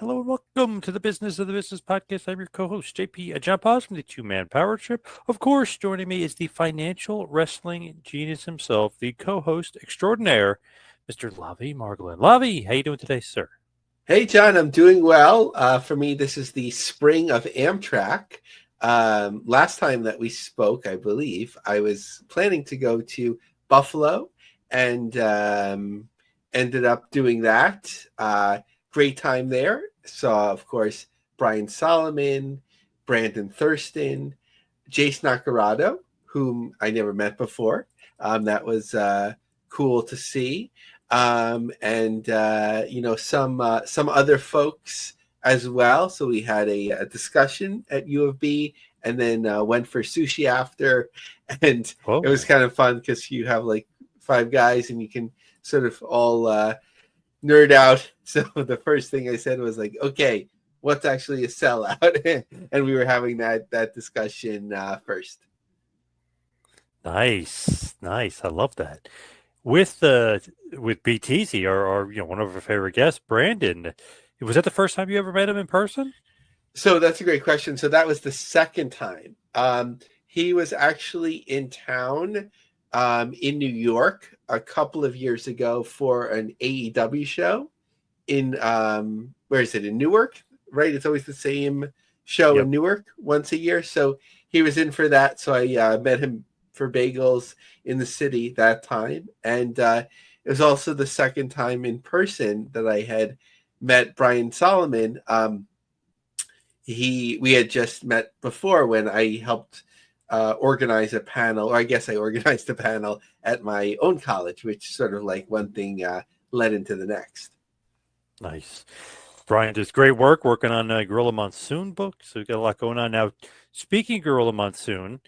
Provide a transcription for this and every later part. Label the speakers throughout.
Speaker 1: Hello and welcome to the Business of the Business podcast. I'm your co-host, JP John Paz from the Two-Man Power Trip. Of course, joining me is the financial wrestling genius himself, the co-host extraordinaire, Mr. Lavie Margolin. Lavie, how you doing today, sir?
Speaker 2: Hey, John, I'm doing well. For me, this is the spring of Amtrak. Last time that we spoke, I believe, I was planning to go to Buffalo and ended up doing that. Great time there. Saw, of course, Brian Solomon, Brandon Thurston, Jace Nakarado, whom I never met before. That was cool to see. Some other folks as well. So we had a discussion at U of B, and then went for sushi after, and It was kind of fun because you have like 5 guys and you can sort of all nerd out. So the first thing I said was like, okay, what's actually a sellout? And we were having that discussion first.
Speaker 1: Nice. I love that. With BTZ, or one of our favorite guests, Brandon. Was that the first time you ever met him in person?
Speaker 2: So that's a great question. So that was the second time. He was actually in town in New York a couple of years ago for an AEW show in where is it, in Newark, right? It's always the same show in Newark once a year. So he was in for that. So I met him for bagels in the city that time. And it was also the second time in person that I had met Brian Solomon. We had just met before when I helped organize a panel, or I guess I organized a panel at my own college, which sort of like one thing led into the next.
Speaker 1: Nice. Brian does great work working on Gorilla Monsoon book. So we've got a lot going on now. Speaking of Gorilla Monsoon,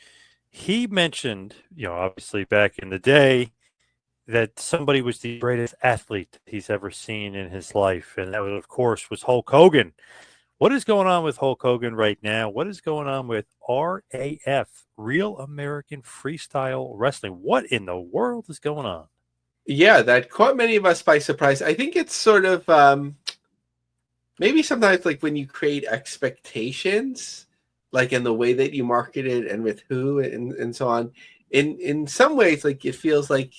Speaker 1: he mentioned, obviously back in the day, that somebody was the greatest athlete he's ever seen in his life. And that, of course, was Hulk Hogan. What is going on with Hulk Hogan right now? What is going on with RAF, Real American Freestyle Wrestling? What in the world is going on?
Speaker 2: Yeah, that caught many of us by surprise. I think it's sort of maybe sometimes like when you create expectations, like in the way that you market it and with who and so on. In some ways, like it feels like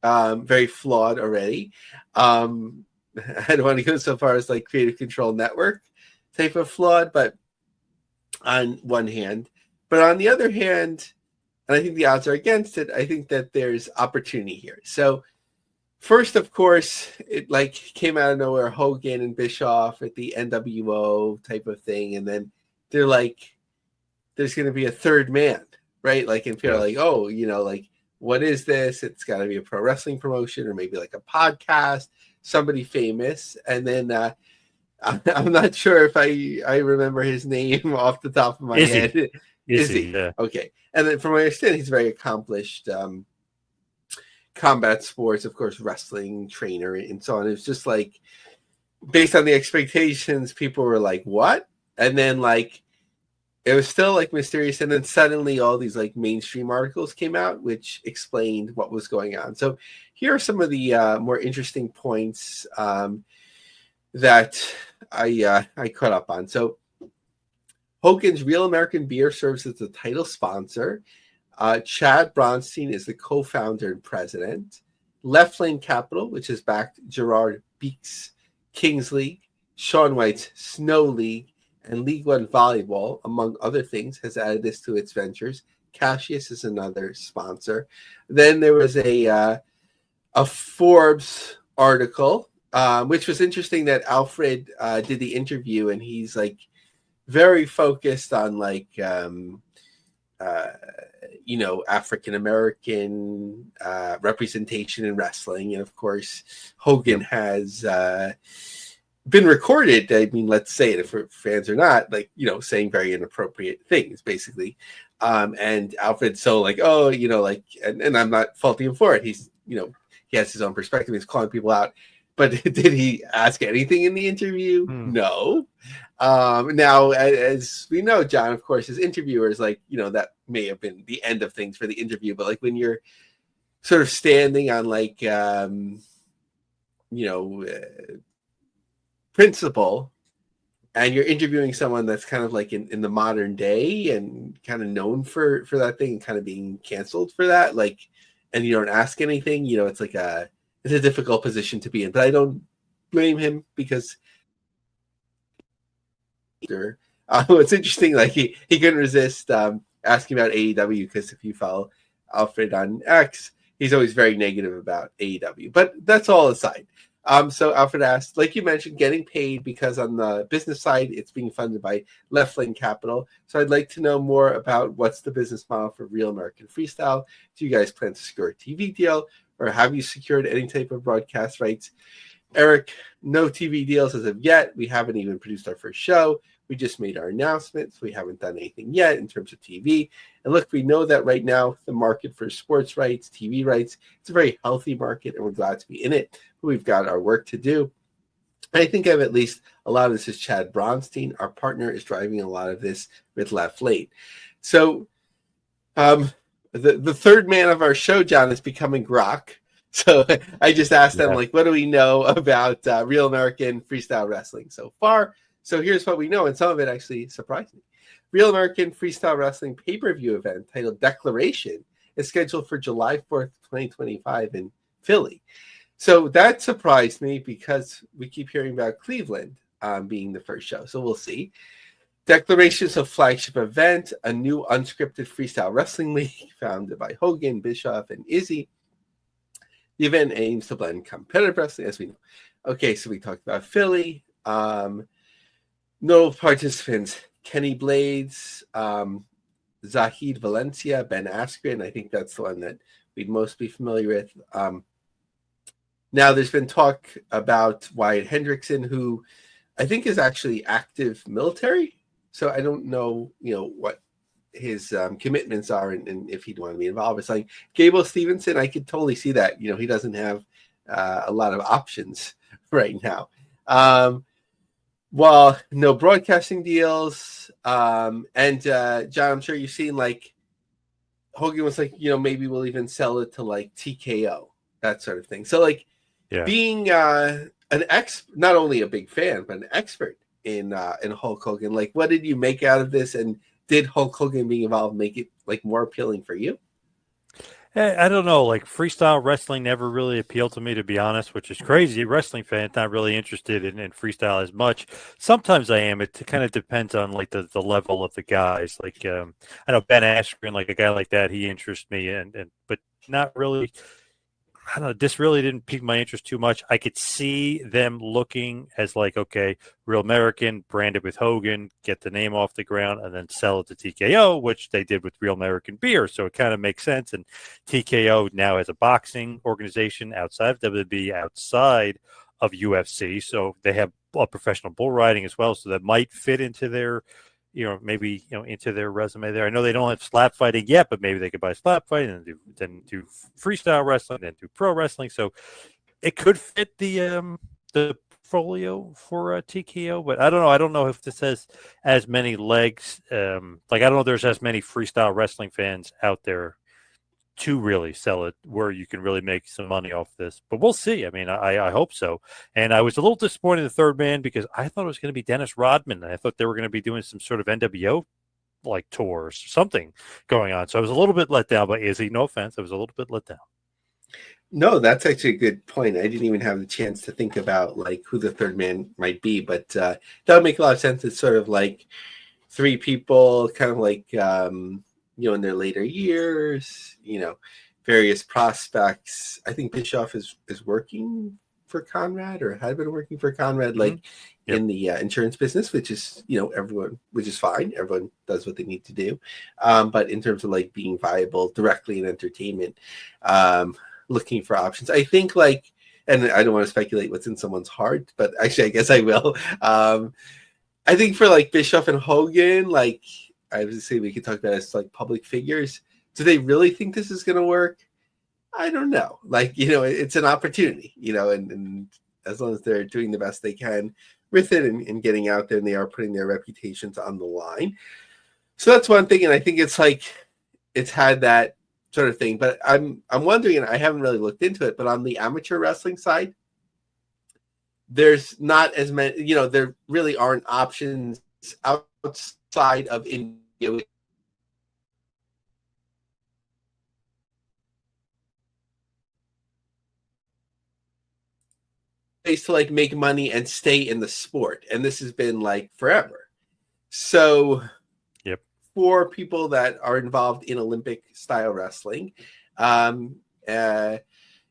Speaker 2: very flawed already. I don't want to go so far as like Creative Control Network type of flawed, but on one hand. But on the other hand, and I think the odds are against it, I think that there's opportunity here. So first, of course, it like came out of nowhere, Hogan and Bischoff at the NWO type of thing. And then they're like, there's going to be a third man, right? Like, and people are like, oh, like, what is this? It's got to be a pro wrestling promotion or maybe like a podcast, somebody famous. And then I'm not sure if I remember his name off the top of my head.
Speaker 1: Is he? Yeah.
Speaker 2: Okay. And then from what I understand, he's very accomplished combat sports, of course, wrestling trainer and so on. It's just like, based on the expectations, people were like, what? And then like, it was still like mysterious. And then suddenly all these like mainstream articles came out, which explained what was going on. So here are some of the more interesting points that I caught up on. So Hogan's Real American Beer serves as the title sponsor. Chad Bronstein is the co-founder and president. Left Lane Capital, which has backed Gerard Beek's Kings League, Shaun White's Snow League, and League One Volleyball, among other things, has added this to its ventures. Cassius is another sponsor. Then there was a Forbes article, which was interesting, that Alfred did the interview, and he's like very focused on like African American representation in wrestling, and of course Hogan has been recorded. I mean, let's say it, if fans are not, like, saying very inappropriate things, basically. And Alfred's so like, oh, like, and I'm not faulting him for it. He's, he has his own perspective. He's calling people out. But did he ask anything in the interview? No. Now, as we know, John, of course, his interviewer is like, that may have been the end of things for the interview. But like when you're sort of standing on like, principle, and you're interviewing someone that's kind of like in the modern day and kind of known for that thing and kind of being canceled for that, like, and you don't ask anything, it's like it's a difficult position to be in. But I don't blame him, because it's interesting, like he couldn't resist asking about AEW, because if you follow Alfred on X, he's always very negative about AEW. But that's all aside. So Alfred asked, like you mentioned, getting paid, because on the business side, it's being funded by Left Lane Capital. So I'd like to know more about what's the business model for Real American Freestyle. Do you guys plan to secure a TV deal, or have you secured any type of broadcast rights? Eric, no TV deals as of yet. We haven't even produced our first show. We just made our announcements. We haven't done anything yet in terms of TV. And look, we know that right now the market for sports rights, TV rights, it's a very healthy market, and we're glad to be in it. But we've got our work to do. I think of at least a lot of this is Chad Bronstein. Our partner is driving a lot of this with Left Lane. So the third man of our show, John, is becoming Grok. So I just asked them, like, what do we know about Real American Freestyle Wrestling so far? So here's what we know, and some of it actually surprised me. Real American Freestyle Wrestling pay-per-view event titled Declaration is scheduled for July 4th, 2025 in Philly. So that surprised me, because we keep hearing about Cleveland being the first show. So we'll see. Declaration is a flagship event, a new unscripted freestyle wrestling league founded by Hogan, Bischoff, and Izzy. The event aims to blend competitive wrestling, as we know. Okay, so we talked about Philly. Notable participants: Kenny Blades, Zahid Valencia, Ben Askren. I think that's the one that we'd most be familiar with. Now, there's been talk about Wyatt Hendrickson, who I think is actually active military. So I don't know, what his commitments are, and if he'd want to be involved. It's like Gable Stevenson. I could totally see that. He doesn't have a lot of options right now. Well, no broadcasting deals. And John, I'm sure you've seen, like, Hogan was like, maybe we'll even sell it to like TKO, that sort of thing. So like being not only a big fan, but an expert in Hulk Hogan, like, what did you make out of this? And did Hulk Hogan being involved make it like more appealing for you?
Speaker 1: I don't know. Like, freestyle wrestling never really appealed to me, to be honest, which is crazy. Wrestling fan, not really interested in freestyle as much. Sometimes I am. It kind of depends on like the level of the guys. Like, I know Ben Askren, like a guy like that, he interests me, but not really. I don't know. This really didn't pique my interest too much. I could see them looking as like, okay, Real American, branded with Hogan, get the name off the ground, and then sell it to TKO, which they did with Real American Beer. So it kind of makes sense. And TKO now has a boxing organization outside of WWE, outside of UFC. So they have a professional bull riding as well. So that might fit into their, maybe, into their resume there. I know they don't have slap fighting yet, but maybe they could buy slap fighting and then do freestyle wrestling, then do pro wrestling. So it could fit the portfolio for TKO, but I don't know. I don't know if this has as many legs. Like, I don't know if there's as many freestyle wrestling fans out there to really sell it where you can really make some money off this. But we'll see. I mean, I hope so. And I was a little disappointed in the third man, because I thought it was going to be Dennis Rodman. I thought they were going to be doing some sort of NWO like tour or something going on. So I was a little bit let down by Izzy. No offense. I was a little bit let down.
Speaker 2: No, that's actually a good point. I didn't even have the chance to think about like who the third man might be, but that would make a lot of sense. It's sort of like three people, kind of like in their later years, various prospects. I think Bischoff is working for Conrad, or had been working for Conrad, like in the insurance business, which is, which is fine. Everyone does what they need to do. But in terms of like being viable directly in entertainment, looking for options, I think like, and I don't want to speculate what's in someone's heart, but actually I guess I will. I think for like Bischoff and Hogan, like, I would say we could talk about it as like public figures. Do they really think this is going to work? I don't know. Like, it's an opportunity, and as long as they're doing the best they can with it and getting out there, and they are putting their reputations on the line. So that's one thing. And I think it's like, it's had that sort of thing, but I'm wondering, and I haven't really looked into it, but on the amateur wrestling side, there's not as many, there really aren't options outside of India. Ways to like make money and stay in the sport, and this has been like forever. So
Speaker 1: Yep.
Speaker 2: for people that are involved in Olympic style wrestling, um,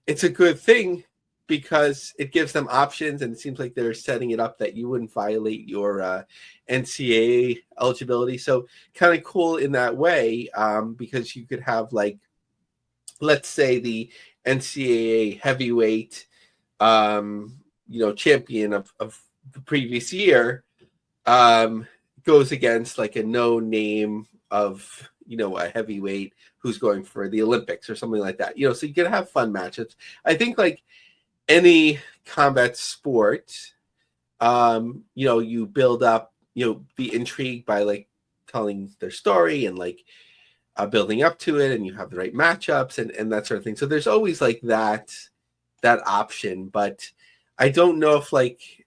Speaker 2: it's a good thing because it gives them options, and it seems like they're setting it up that you wouldn't violate your NCAA eligibility. So kind of cool in that way, because you could have like, let's say the NCAA heavyweight, champion of the previous year, goes against like a no name of, a heavyweight who's going for the Olympics or something like that. So you can have fun matchups. I think like any combat sport, you build up, the intrigue by like telling their story and like building up to it, and you have the right matchups and that sort of thing. So there's always like that option, but I don't know if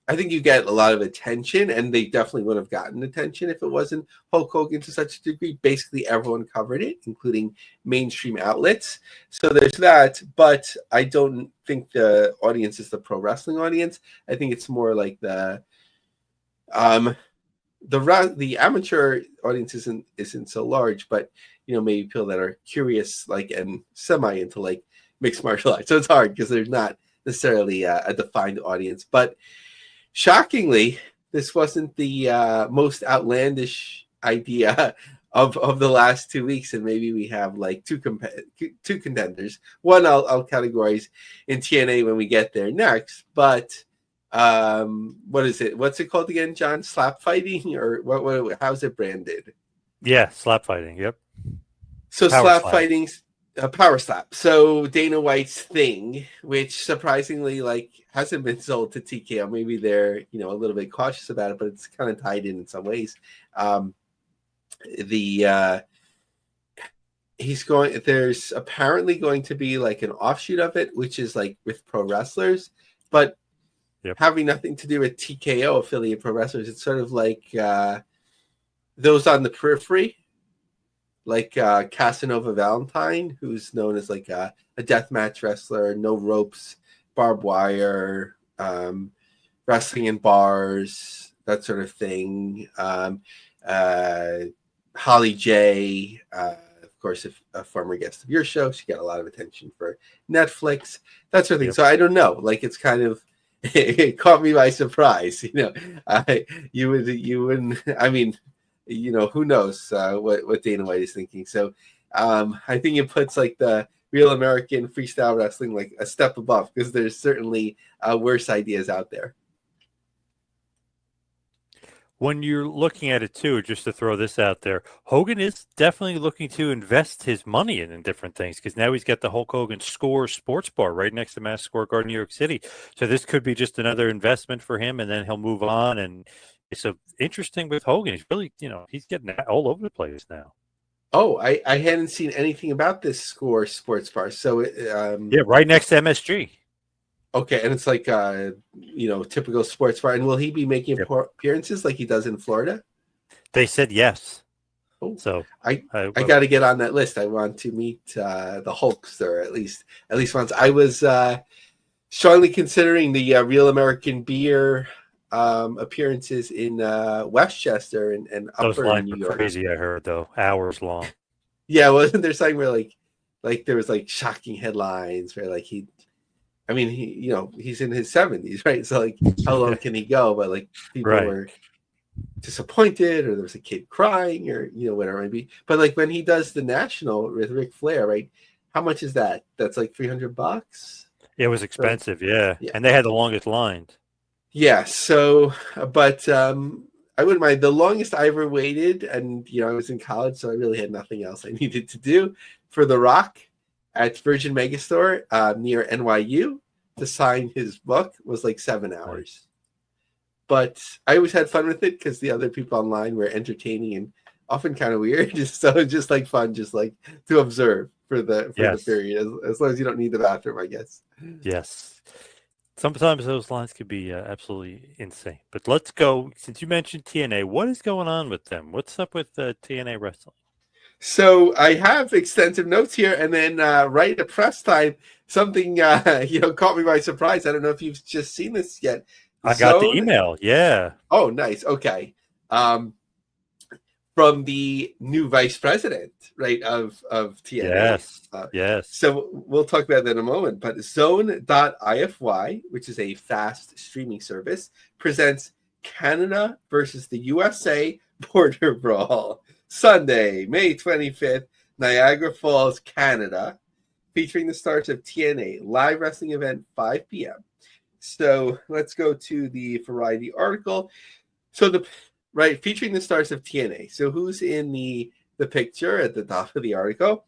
Speaker 2: I think you get a lot of attention, and they definitely would have gotten attention if it wasn't Hulk Hogan to such a degree. Basically everyone covered it, including mainstream outlets. So there's that, but I don't think the audience is the pro wrestling audience. I think it's more like the amateur audience isn't so large, but maybe people that are curious and semi into mixed martial arts. So it's hard because there's not necessarily a defined audience. But shockingly, this wasn't the most outlandish idea of the last 2 weeks, and maybe we have two contenders. One I'll categorize in TNA when we get there next, but what is it? What's it called again, John? Slap fighting, or what? How's it branded?
Speaker 1: Yeah, slap fighting. Yep.
Speaker 2: So slap fighting's power slap. So Dana White's thing, which surprisingly hasn't been sold to TKO. Maybe they're a little bit cautious about it, but it's kind of tied in some ways. There's apparently going to be an offshoot of it, which is with pro wrestlers, but having nothing to do with TKO affiliate pro wrestlers. It's sort of those on the periphery, Casanova Valentine, who's known as a deathmatch wrestler, no ropes, barbed wire, wrestling in bars, that sort of thing. Holly J, of course, a former guest of your show, she got a lot of attention for Netflix, that sort of thing. So I don't know, it's kind of it caught me by surprise. You wouldn't. I mean, who knows what Dana White is thinking. So I think it puts the Real American freestyle wrestling a step above, because there's certainly worse ideas out there.
Speaker 1: When you're looking at it too, just to throw this out there, Hogan is definitely looking to invest his money in different things, because now he's got the Hulk Hogan Score Sports Bar right next to Madison Square Garden, New York City. So this could be just another investment for him, and then he'll move on. And it's so interesting with Hogan. He's really, he's getting all over the place now.
Speaker 2: Oh, I hadn't seen anything about this Score Sports Bar. So
Speaker 1: yeah, right next to MSG.
Speaker 2: Okay, and it's typical sports bar. And will he be making appearances like he does in Florida?
Speaker 1: They said yes.
Speaker 2: Oh,
Speaker 1: so
Speaker 2: I got to get on that list. I want to meet the Hulkster at least once. I was strongly considering the Real American Beer appearances in Westchester and
Speaker 1: those
Speaker 2: upper
Speaker 1: lines
Speaker 2: New
Speaker 1: were
Speaker 2: York.
Speaker 1: Crazy, I heard, though, hours long.
Speaker 2: Yeah, wasn't there something where there was shocking headlines where he. I mean, he's in his 70s, right? So how long can he go? But people were disappointed, or there was a kid crying, or whatever it might be. But when he does the national with Ric Flair, right? How much is that? That's $300.
Speaker 1: It was expensive, yeah, and they had the longest lines.
Speaker 2: Yeah. So, but I wouldn't mind. The longest I ever waited, and I was in college, so I really had nothing else I needed to do, for The Rock at Virgin Megastore near NYU to sign his book was 7 hours. But I always had fun with it because the other people online were entertaining and often kind of weird. So just fun, just to observe for the period, as long as you don't need the bathroom, I guess.
Speaker 1: Yes. Sometimes those lines could be absolutely insane. But let's go. Since you mentioned TNA, what is going on with them? What's up with TNA wrestling?
Speaker 2: So I have extensive notes here, and then right at press time, something caught me by surprise. I don't know if you've just seen this yet.
Speaker 1: I got the
Speaker 2: Zone.
Speaker 1: email. Yeah.
Speaker 2: Oh, nice. Okay. Um, from the new vice president, right, of TNA.
Speaker 1: Yes. Yes.
Speaker 2: So we'll talk about that in a moment. But Zone.ify, which is a fast streaming service, presents Canada versus the USA Border Brawl Sunday, May 25th, Niagara Falls, Canada, featuring the stars of TNA live wrestling event 5 p.m. So let's go to the Variety article. So featuring the stars of TNA. So who's in the picture at the top of the article?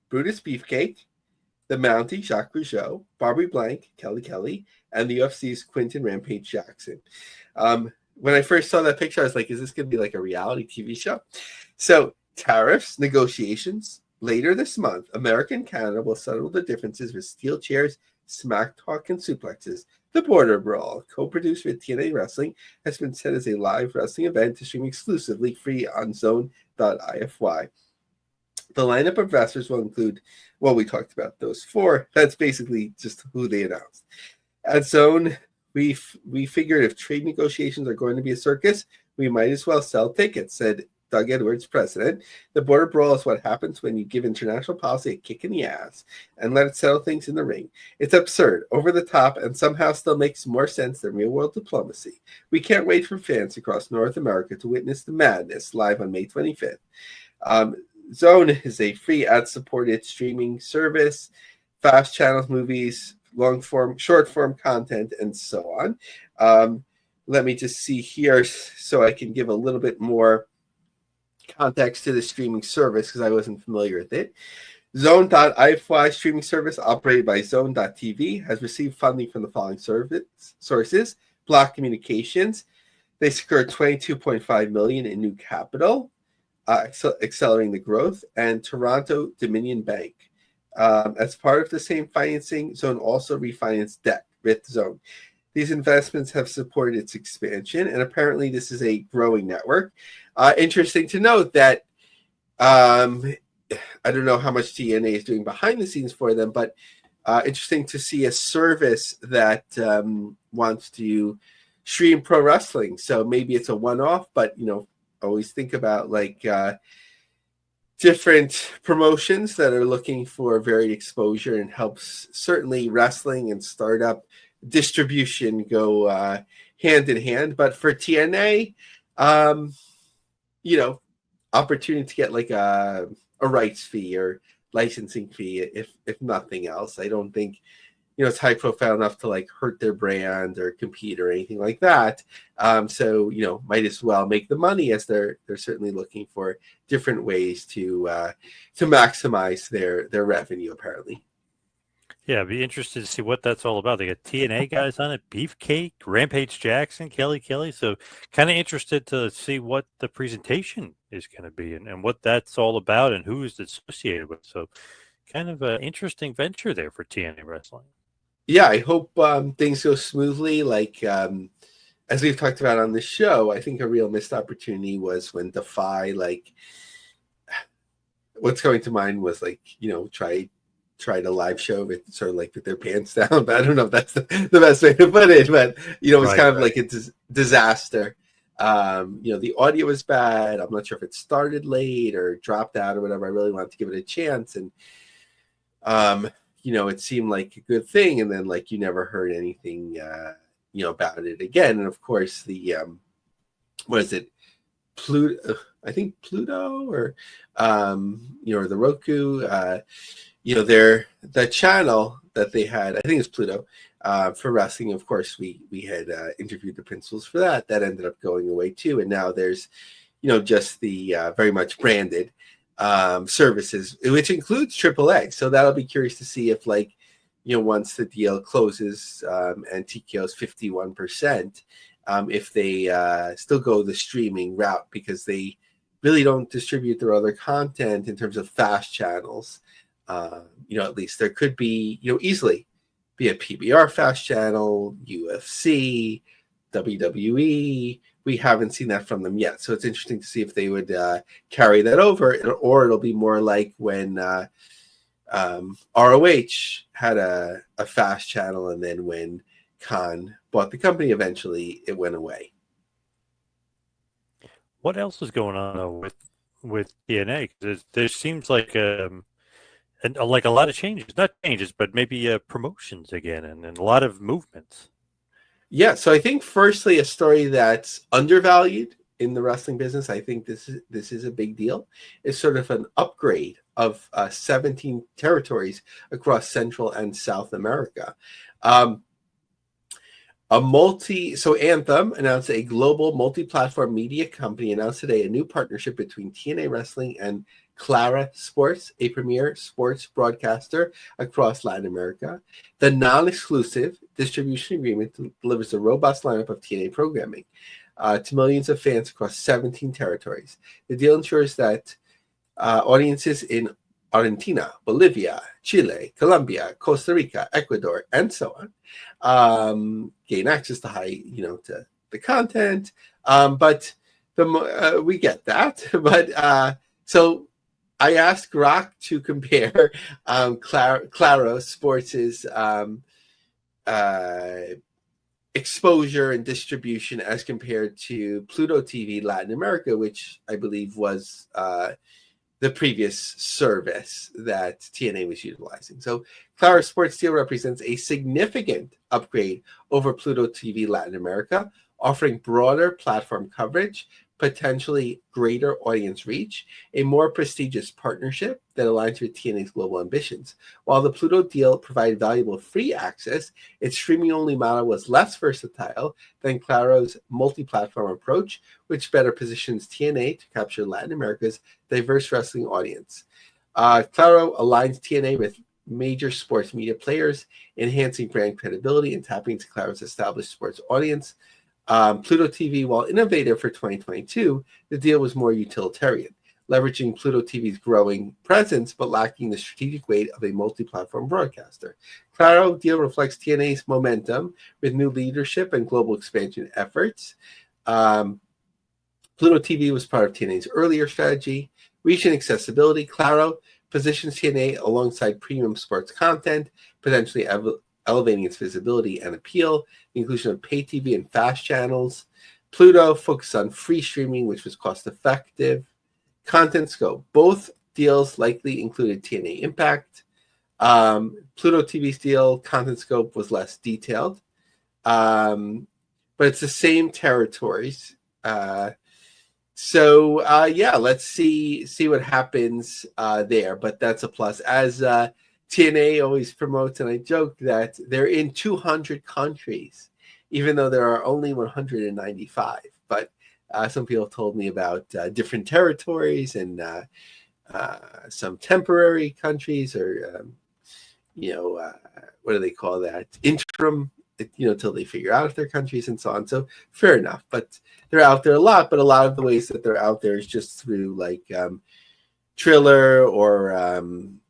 Speaker 2: Brutus Beefcake, the Mountie, Jacques Rougeau, Barbie Blank, Kelly Kelly, and the UFC's Quinton Rampage Jackson. When I first saw that picture, I was like, is this going to be like a reality TV show? So tariffs, negotiations. Later this month, America and Canada will settle the differences with steel chairs, smack talk, and suplexes. The Border Brawl, co-produced with TNA Wrestling, has been set as a live wrestling event to stream exclusively free on Zone.ify. The lineup of wrestlers will include, well, we talked about those four. That's basically just who they announced. At Zone, we figured if trade negotiations are going to be a circus, we might as well sell tickets, said Doug Edwards, president. The Border Brawl is what happens when you give international policy a kick in the ass and let it settle things in the ring. It's absurd, over the top, and somehow still makes more sense than real-world diplomacy. We can't wait for fans across North America to witness the madness live on May 25th. Zone is a free ad-supported streaming service, fast channels, movies, long-form, short-form content, and so on. Let me just see here so I can give a little bit more context to the streaming service because I wasn't familiar with it. Zone.ify streaming service operated by Zone.tv has received funding from the following sources: Block Communications. They secured $22.5 million in new capital, accelerating the growth, and Toronto Dominion Bank. As part of the same financing, Zone also refinanced debt with Zone. These investments have supported its expansion, and apparently this is a growing network. Interesting to note that I don't know how much TNA is doing behind the scenes for them, but interesting to see a service that wants to stream pro wrestling. So maybe it's a one-off, but always think about different promotions that are looking for varied exposure, and helps certainly wrestling and startup distribution go hand in hand. But for TNA, opportunity to get like a rights fee or licensing fee, if nothing else. I don't think it's high profile enough to like hurt their brand or compete or anything like that. So might as well make the money, as they're certainly looking for different ways to maximize their revenue, apparently.
Speaker 1: Yeah, I'd be interested to see what that's all about. They got TNA guys on it, Beefcake, Rampage Jackson, Kelly Kelly. So kind of interested to see what the presentation is going to be and what that's all about and who is associated with. So kind of an interesting venture there for TNA Wrestling.
Speaker 2: Yeah, I hope things go smoothly. As we've talked about on the show, I think a real missed opportunity was when Defy, what's going to mind was tried a live show with sort of with their pants down. But I don't know if that's the best way to put it. But it's kind of like a disaster. The audio was bad. I'm not sure if it started late or dropped out or whatever. I really wanted to give it a chance, and it seemed like a good thing, and then you never heard anything about it again. And of course the what is it, Pluto? I think Pluto or the Roku. The channel that they had, I think it's Pluto, for wrestling. Of course, we had interviewed the principals for that. That ended up going away too, and now there's just the very much branded services, which includes AAA. So that'll be curious to see if once the deal closes and TKO's 51%, if they still go the streaming route, because they really don't distribute their other content in terms of fast channels. At least there could be easily be it PBR Fast Channel, UFC, WWE. We haven't seen that from them yet. So it's interesting to see if they would carry that over, or it'll be more like when ROH had a Fast Channel, and then when Khan bought the company, eventually it went away.
Speaker 1: What else is going on though with TNA? There seems like like a lot of changes, not changes, but maybe promotions again, and a lot of movements.
Speaker 2: Yeah, so I think firstly a story that's undervalued in the wrestling business. I think this is a big deal. It's sort of an upgrade of 17 territories across Central and South America. Anthem announced a global multi-platform media company announced today a new partnership between TNA Wrestling and Clara Sports, a premier sports broadcaster across Latin America. The non-exclusive distribution agreement delivers a robust lineup of TNA programming to millions of fans across 17 territories. The deal ensures that audiences in Argentina, Bolivia, Chile, Colombia, Costa Rica, Ecuador, and so on gain access to to the content. But we get that. But so I asked Rock to compare Claro Sports' exposure and distribution as compared to Pluto TV Latin America, which I believe was the previous service that TNA was utilizing. So Clara Sports deal represents a significant upgrade over Pluto TV Latin America, offering broader platform coverage, potentially greater audience reach, a more prestigious partnership that aligns with TNA's global ambitions. While the Pluto deal provided valuable free access, its streaming-only model was less versatile than Claro's multi-platform approach, which better positions TNA to capture Latin America's diverse wrestling audience. Claro aligns TNA with major sports media players, enhancing brand credibility and tapping into Claro's established sports audience. Pluto TV, while innovative for 2022, the deal was more utilitarian, leveraging Pluto TV's growing presence but lacking the strategic weight of a multi-platform broadcaster. Claro deal reflects TNA's momentum with new leadership and global expansion efforts. Pluto TV was part of TNA's earlier strategy. Reach and accessibility. Claro positions TNA alongside premium sports content, potentially elevating its visibility and appeal, the inclusion of pay TV and fast channels. Pluto focused on free streaming, which was cost-effective. Content scope. Both deals likely included TNA Impact. Pluto TV's deal, content scope was less detailed. But it's the same territories. Let's see what happens there. But that's a plus. As TNA always promotes, and I joke that they're in 200 countries, even though there are only 195. But some people have told me about different territories and some temporary countries, or what do they call that? Interim, till they figure out if they're countries and so on. So fair enough, but they're out there a lot. But a lot of the ways that they're out there is just through like Triller or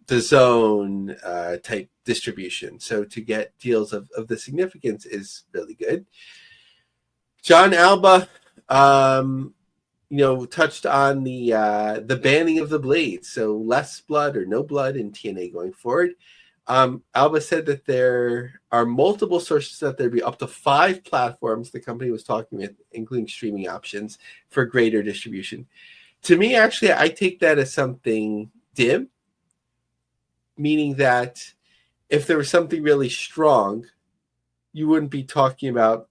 Speaker 2: the Zone type distribution. So to get deals of the significance is really good. John Alba, touched on the banning of the blades, so less blood or no blood in TNA going forward. Alba said that there are multiple sources that there'd be up to 5 platforms the company was talking with, including streaming options for greater distribution. To me, actually, I take that as something dim, meaning that if there was something really strong, you wouldn't be talking about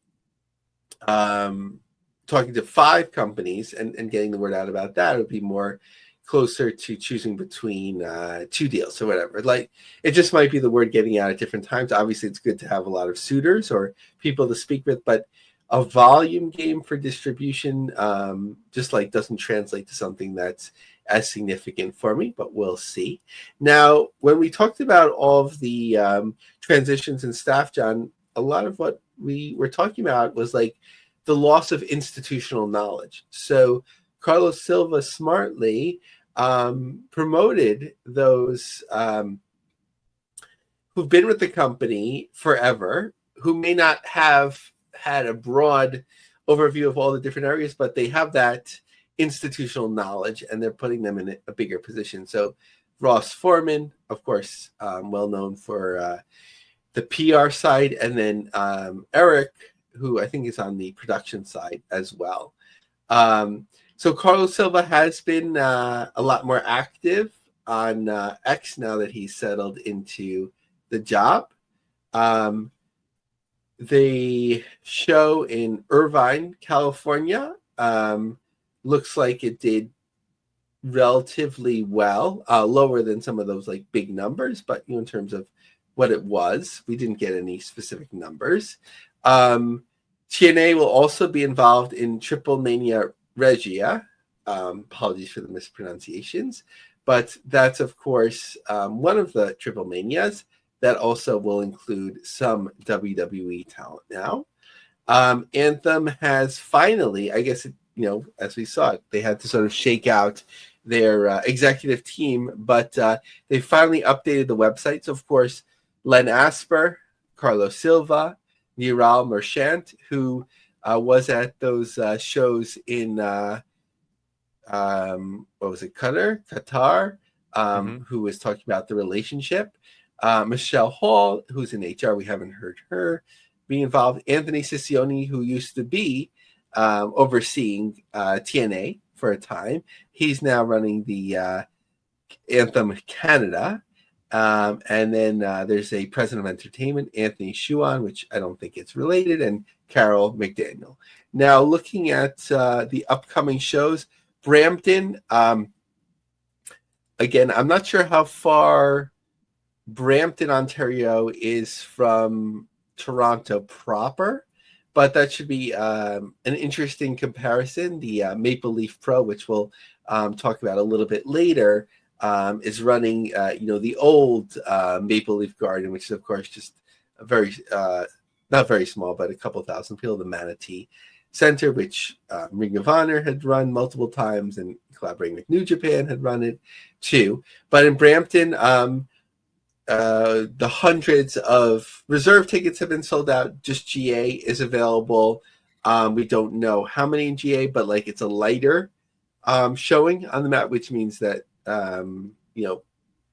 Speaker 2: talking to 5 companies and getting the word out about that. It would be more closer to choosing between 2 deals or whatever. Like, it just might be the word getting out at different times. Obviously, it's good to have a lot of suitors or people to speak with, but a volume game for distribution just like doesn't translate to something that's as significant for me, but we'll see. Now, when we talked about all of the transitions in staff, John, a lot of what we were talking about was like the loss of institutional knowledge. So Carlos Silva smartly promoted those who've been with the company forever, who may not have had a broad overview of all the different areas, but they have that institutional knowledge, and they're putting them in a bigger position. So Ross Foreman, of course, well known for the PR side, and then Eric, who I think is on the production side as well. So Carlos Silva has been a lot more active on X now that he's settled into the job. The show in Irvine, California, looks like it did relatively well, lower than some of those like big numbers, but in terms of what it was, we didn't get any specific numbers. TNA will also be involved in Triple Mania Regia. Apologies for the mispronunciations, but that's of course one of the Triple Manias that also will include some WWE talent now. Anthem has finally, I guess, as we saw it, they had to sort of shake out their executive team, but they finally updated the websites. Of course, Len Asper, Carlos Silva, Neural Merchant, who was at those shows in what was it, Qatar, who was talking about the relationship. Michelle Hall, who's in HR, we haven't heard her be involved. Anthony Siccioni, who used to be overseeing TNA for a time. He's now running the Anthem Canada. And then there's a president of entertainment, Anthony Shuan, which I don't think it's related, and Carol McDaniel. Now, looking at the upcoming shows, Brampton, again, I'm not sure how far Brampton, Ontario is from Toronto proper, but that should be an interesting comparison. The Maple Leaf Pro, which we'll talk about a little bit later, is running, the old Maple Leaf Garden, which is, of course, just a very, not very small, but a couple thousand people, the Manatee Center, which Ring of Honor had run multiple times, and collaborating with New Japan had run it too. But in Brampton, the hundreds of reserve tickets have been sold out. Just GA is available. We don't know how many in GA, but like it's a lighter showing on the map, which means that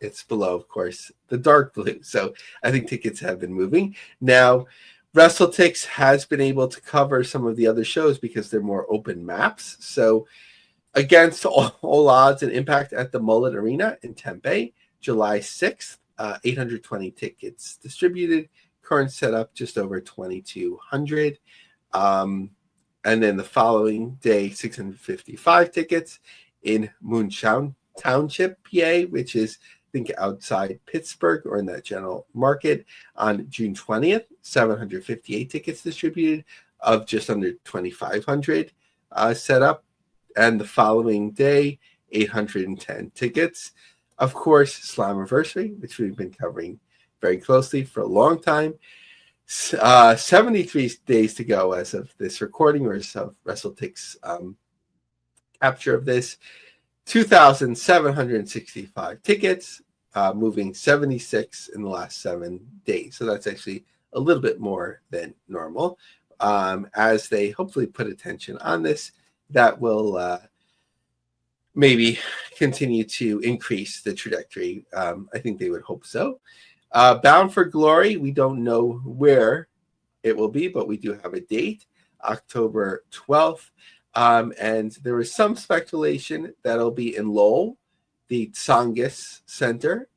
Speaker 2: it's below, of course, the dark blue. So I think tickets have been moving. Now, WrestleTix has been able to cover some of the other shows because they're more open maps. So against all odds, and Impact at the Mullet Arena in Tempe, July 6th, 820 tickets distributed. Current setup, just over 2,200. And then the following day, 655 tickets in Moonshine Township, PA, which is, I think, outside Pittsburgh or in that general market. On June 20th, 758 tickets distributed of just under 2,500 set up. And the following day, 810 tickets. Of course, Slammiversary, which we've been covering very closely for a long time. 73 days to go as of this recording, or as of WrestleTix capture of this. 2,765 tickets, moving 76 in the last 7 days. So that's actually a little bit more than normal. As they hopefully put attention on this, that will maybe continue to increase the trajectory. I think they would hope so. Bound for Glory, we don't know where it will be, but we do have a date, October 12th. And there was some speculation that it'll be in Lowell, the Tsongas Center.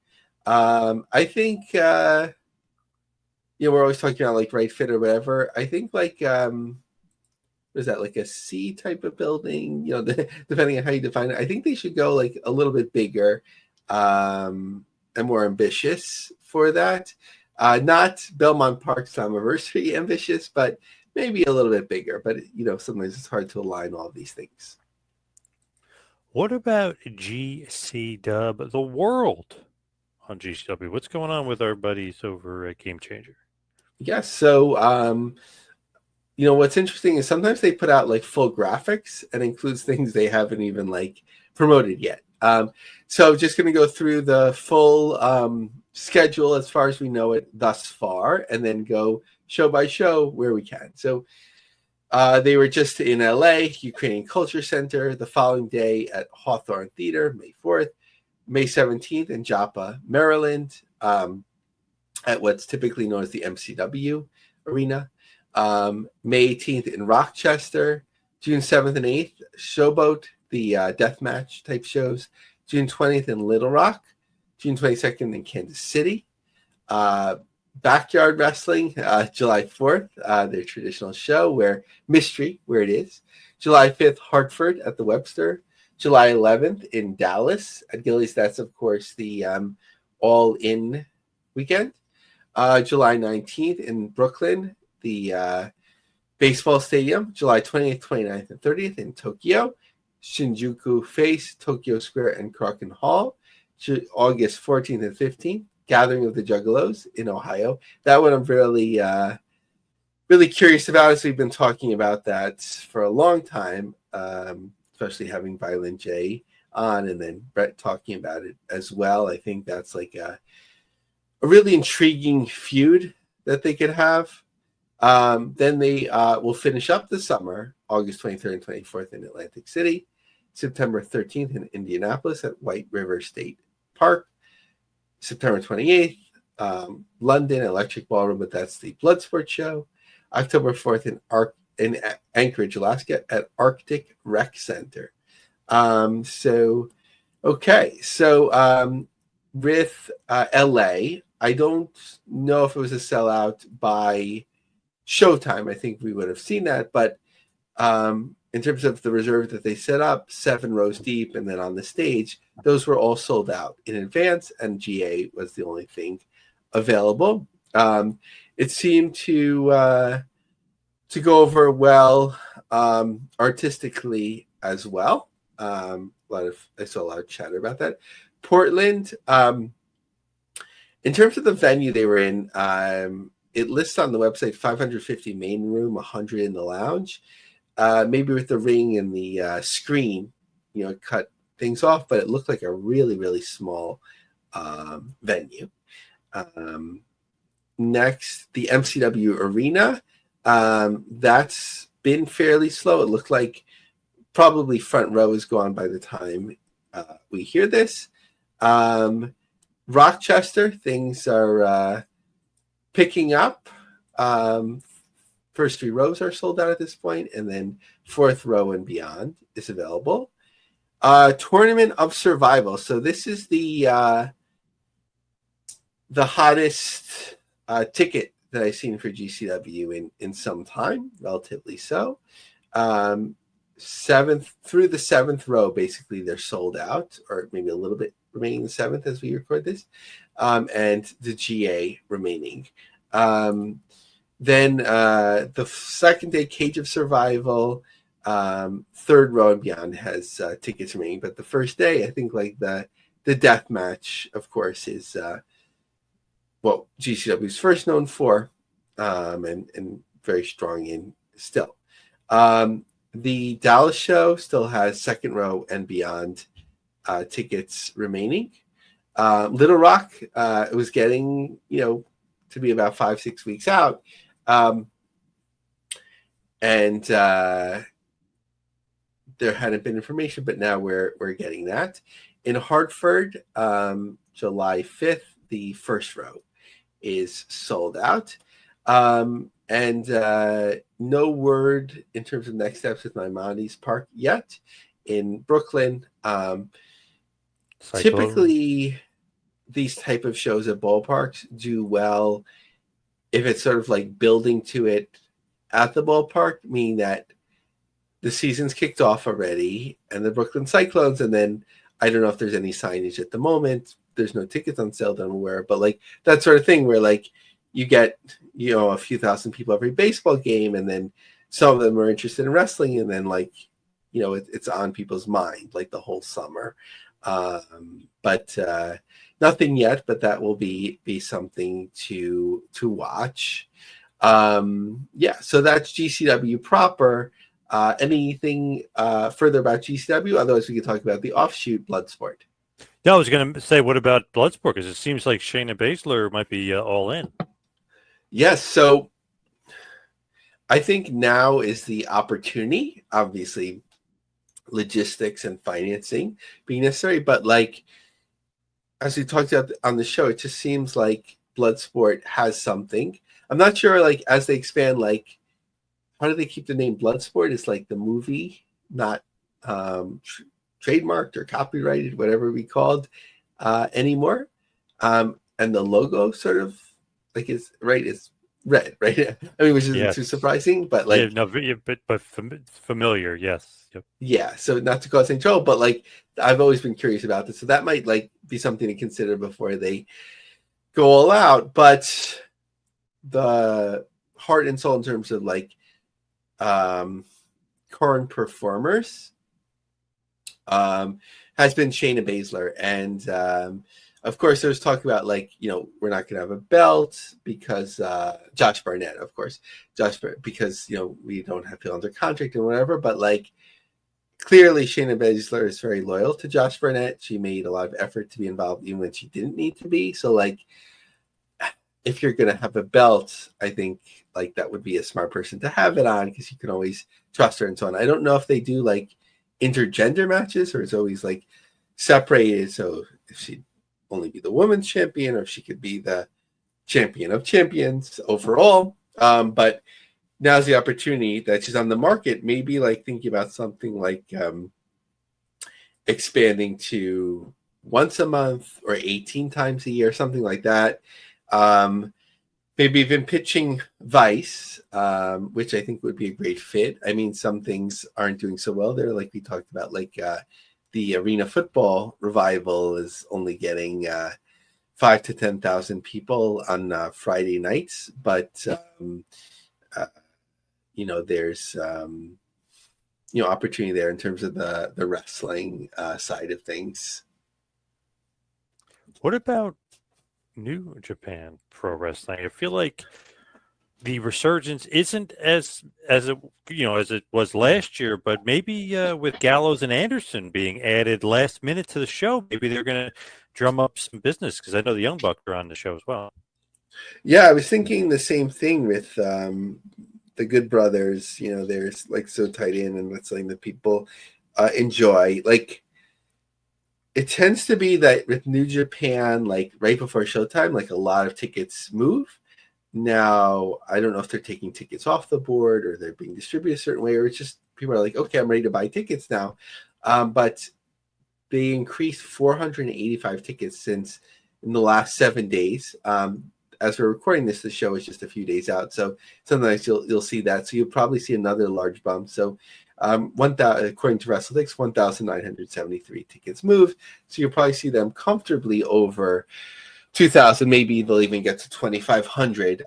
Speaker 2: I think, we're always talking about like Right Fit or whatever. I think like, was that like a C type of building? Depending on how you define it. I think they should go like a little bit bigger and more ambitious for that. Not Belmont Park Slammiversary ambitious, but maybe a little bit bigger. But, sometimes it's hard to align all these things.
Speaker 1: What about GCW, the world on GCW? What's going on with our buddies over at Game Changer?
Speaker 2: Yes. So, what's interesting is sometimes they put out like full graphics and includes things they haven't even like promoted yet. So just going to go through the full schedule as far as we know it thus far, and then go show by show where we can. So they were just in LA, Ukrainian Culture Center, the following day at Hawthorne Theater, May 4th, May 17th in Joppa, Maryland, at what's typically known as the MCW Arena, May 18th in Rochester, June 7th and 8th, Showboat, the deathmatch type shows, June 20th in Little Rock, June 22nd in Kansas City, Backyard Wrestling, July 4th, their traditional show where Mystery, where it is, July 5th, Hartford at the Webster, July 11th in Dallas at Gillies. That's, of course, the all-in weekend. July 19th in Brooklyn, the baseball stadium, July 20th, 29th, and 30th in Tokyo, Shinjuku Face, Tokyo Square, and Kraken Hall, August 14th and 15th, Gathering of the Juggalos in Ohio. That one I'm really, really curious about, as we've been talking about that for a long time, especially having Violent J on and then Brett talking about it as well. I think that's like a really intriguing feud that they could have. Then they will finish up the summer, August 23rd and 24th in Atlantic City, September 13th in Indianapolis at White River State Park, September 28th, London Electric Ballroom, but that's the Bloodsport show, October 4th in Anchorage, Alaska at Arctic Rec Center. So with LA, I don't know if it was a sellout by Showtime. I think we would have seen that, but in terms of the reserve that they set up, 7 rows deep, and then on the stage, those were all sold out in advance, and GA was the only thing available. It seemed to go over well artistically as well. I saw a lot of chatter about that. Portland, in terms of the venue they were in, it lists on the website 550 main room, 100 in the lounge. Maybe with the ring and the screen, cut things off, but it looked like a really, really small venue. Next, the MCW Arena. That's been fairly slow. It looked like probably front row is gone by the time we hear this. Rochester, things are picking up. First 3 rows are sold out at this point, and then 4th row and beyond is available. Tournament of Survival. So this is the hottest ticket that I've seen for GCW in some time, relatively so. 7th through the 7th row, basically they're sold out, or maybe a little bit remaining the 7th as we record this, and the GA remaining. Then the second day, Cage of Survival, 3rd row and beyond has tickets remaining. But the first day, I think like the death match, of course, is what GCW is first known for, and very strong in still. The Dallas show still has 2nd row and beyond tickets remaining. Little Rock, it was getting, to be about 5-6 weeks out. And there hadn't been information, but now we're getting that. In Hartford, July 5th, the first row is sold out. And no word in terms of next steps with Maimonides Park yet. In Brooklyn, typically these type of shows at ballparks do well if it's sort of like building to it at the ballpark, meaning that the season's kicked off already and the Brooklyn Cyclones, and then I don't know if there's any signage at the moment. There's no tickets on sale that I'm aware of, but like that sort of thing where like you get, a few thousand people every baseball game, and then some of them are interested in wrestling, and then like, it's on people's mind like the whole summer. But nothing yet, but that will be something to watch. So that's GCW proper. Anything further about GCW? Otherwise, we can talk about the offshoot Bloodsport.
Speaker 1: No, I was going to say, what about Bloodsport? Because it seems like Shayna Baszler might be all in.
Speaker 2: Yes, so I think now is the opportunity. Obviously, logistics and financing being necessary, but like as we talked about on the show, it just seems like Bloodsport has something. I'm not sure, like as they expand, like how do they keep the name Bloodsport? It's like the movie, not trademarked or copyrighted, whatever we called anymore. And the logo sort of like is right. It's red, right? I mean, which isn't too
Speaker 1: Yes.
Speaker 2: surprising, but
Speaker 1: Yeah,
Speaker 2: like
Speaker 1: no, but familiar. Yes. Yep.
Speaker 2: yeah. So not to cause any trouble, but like I've always been curious about this, so that might like be something to consider before they go all out. But the heart and soul in terms of like current performers has been Shayna Baszler. And of course, there's talk about like, you know, we're not going to have a belt because Josh Barnett, of course, because, you know, we don't have people under contract and whatever. But like, clearly, Shayna Baszler is very loyal to Josh Barnett. She made a lot of effort to be involved even when she didn't need to be. So like, if you're going to have a belt, I think like that would be a smart person to have it on because you can always trust her and so on. I don't know if they do like intergender matches or it's always like separated. So if she'd only be the women's champion or if she could be the champion of champions overall. But now's the opportunity that she's on the market, maybe like thinking about something like expanding to once a month or 18 times a year, something like that. Maybe even pitching Vice, which I think would be a great fit. I mean, some things aren't doing so well there, like we talked about, like the arena football revival is only getting 5,000 to 10,000 people on Friday nights, but you know, there's you know, opportunity there in terms of the wrestling side of things.
Speaker 1: What about New Japan Pro Wrestling? I feel like the resurgence isn't as it as it was last year, but maybe with Gallows and Anderson being added last minute to the show, maybe they're going to drum up some business because I know the Young Bucks are on the show as well.
Speaker 2: Yeah, I was thinking the same thing with the Good Brothers. You know, they're like so tight in and wrestling that people enjoy. Like, it tends to be that with New Japan, like right before Showtime, like a lot of tickets move. Now, I don't know if they're taking tickets off the board or they're being distributed a certain way, or it's just people are like, okay, I'm ready to buy tickets now. But they increased 485 tickets since in the last 7 days. As we're recording this, the show is just a few days out, so sometimes you'll see that. So you'll probably see another large bump. So 1,000, according to WrestleTix, 1,973 tickets moved. So you'll probably see them comfortably over 2,000. Maybe they'll even get to 2,500.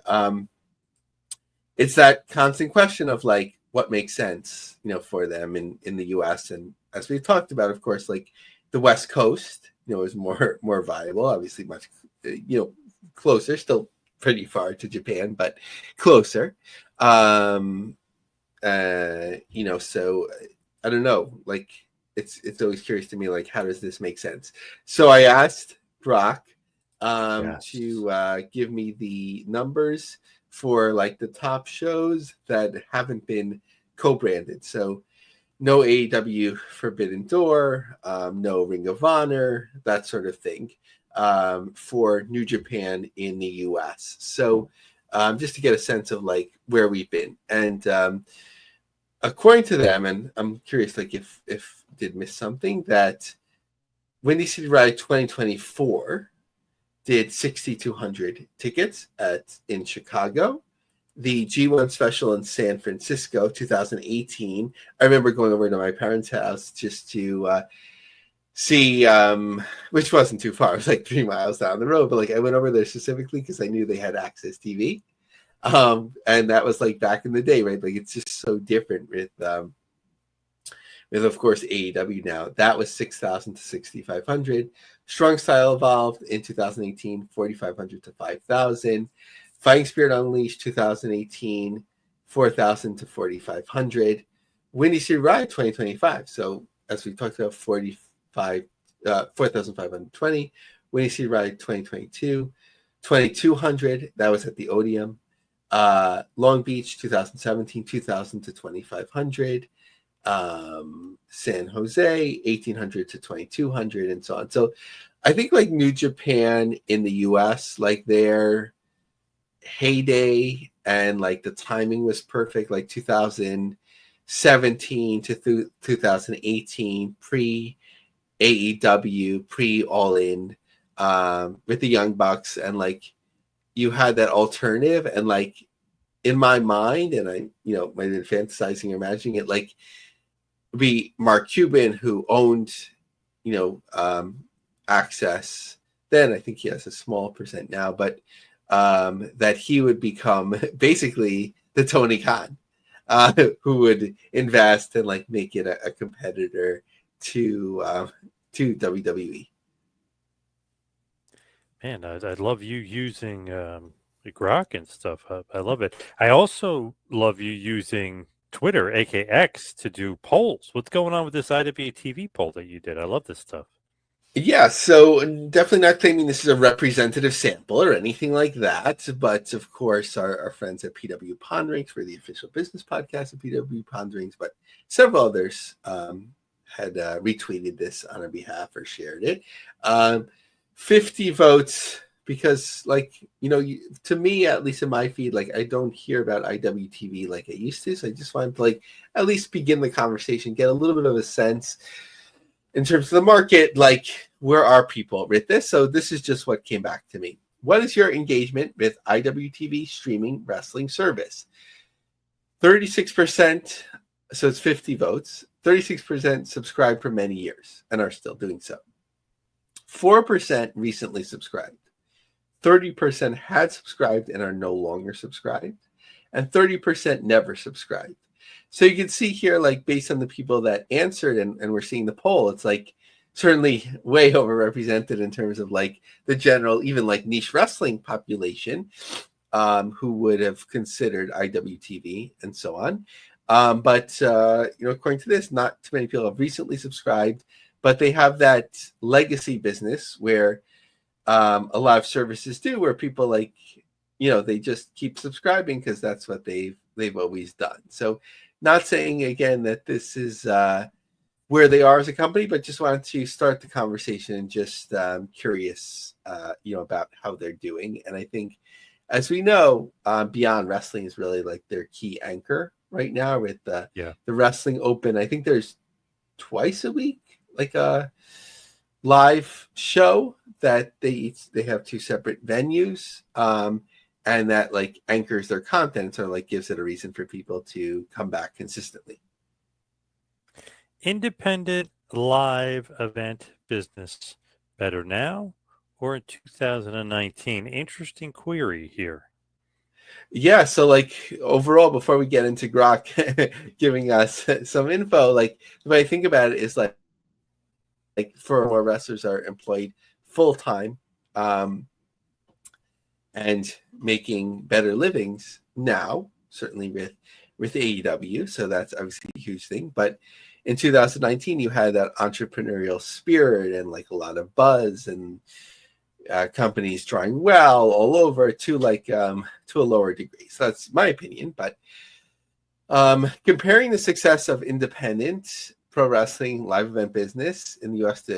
Speaker 2: It's that constant question of like what makes sense, you know, for them in the U.S. And as we've talked about, of course, like the West Coast, you know, is more viable. Obviously, much closer, still pretty far to Japan, but closer. So I don't know. Like it's always curious to me, like how does this make sense? So I asked Brock
Speaker 1: Yes.
Speaker 2: to give me the numbers for like the top shows that haven't been co-branded. So no AEW Forbidden Door, no Ring of Honor, that sort of thing, for New Japan in the US. So just to get a sense of like where we've been. And according to them, and I'm curious like if did miss something, that Windy City Ride 2024 did 6,200 tickets in Chicago. The G1 special in San Francisco 2018. I remember going over to my parents' house just to see, which wasn't too far. It was like 3 miles down the road, but like I went over there specifically because I knew they had Access TV. And that was like back in the day, right? Like it's just so different with of course AEW now. That was 6,000 to 6,500. Strong Style Evolved in 2018, 4,500 to 5,000. Fighting Spirit Unleashed 2018, 4,000 to 4,500. Windy City Ride 2025. So as we talked about, 45 4,520. Windy City Ride 2022, 2,200. That was at the Odeum. Long Beach 2017, 2,000 to 2,500. San Jose 1,800 to 2,200, and so on. So I think like New Japan in the US, like their heyday and like the timing was perfect, like 2017 to 2018, pre AEW, pre All In, with the Young Bucks, and like you had that alternative, and like in my mind, and I might have been fantasizing or imagining it, like be Mark Cuban, who owned Access then. I think he has a small percent now, but that he would become basically the Tony Khan, who would invest and like make it a competitor to WWE.
Speaker 1: Man, I love you using Grok and stuff. I love it. I also love you using Twitter, aka X, to do polls. What's going on with this IWTV poll that you did? I love this stuff.
Speaker 2: Yeah, so definitely not claiming this is a representative sample or anything like that, but of course our friends at PW Ponderings, we're the official business podcast of PW Ponderings, but several others had retweeted this on our behalf or shared it. 50 votes, because like, to me, at least in my feed, like I don't hear about IWTV like I used to, so I just wanted to like at least begin the conversation, get a little bit of a sense in terms of the market, like where are people with this? So this is just what came back to me. What is your engagement with IWTV streaming wrestling service? 36%, so it's 50 votes. 36% subscribed for many years and are still doing so. 4% recently subscribed. 30% had subscribed and are no longer subscribed. And 30% never subscribed. So you can see here, like based on the people that answered, and we're seeing the poll, it's like certainly way overrepresented in terms of like the general, even like niche wrestling population, who would have considered IWTV and so on. But according to this, not too many people have recently subscribed, but they have that legacy business where a lot of services do, where people like, they just keep subscribing because that's what they've always done. So not saying again that this is where they are as a company, but just wanted to start the conversation and just curious, about how they're doing. And I think, as we know, Beyond Wrestling is really like their key anchor right now with the Wrestling Open. I think there's twice a week, like a live show that they have two separate venues. And that like anchors their content, or like gives it a reason for people to come back consistently.
Speaker 1: Independent live event business, better now or in 2019? Interesting query here.
Speaker 2: Yeah, so like overall, before we get into Grok giving us some info, like the way I think about it is like for more wrestlers are employed full time, and making better livings now, certainly with AEW. So that's obviously a huge thing. But in 2019, you had that entrepreneurial spirit and like a lot of buzz and companies trying well all over to like to a lower degree. So that's my opinion. But comparing the success of independent pro wrestling live event business in the US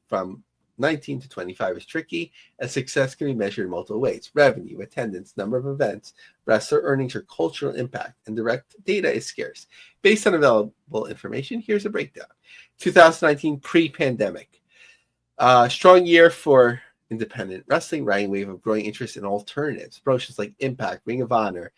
Speaker 2: from 19 to 25 is tricky, as success can be measured in multiple ways: revenue, attendance, number of events, wrestler earnings, or cultural impact, and direct data is scarce. Based on available information, here's a breakdown. 2019 pre-pandemic. Strong year for independent wrestling, riding wave of growing interest in alternatives. Promotions like Impact, Ring of Honor,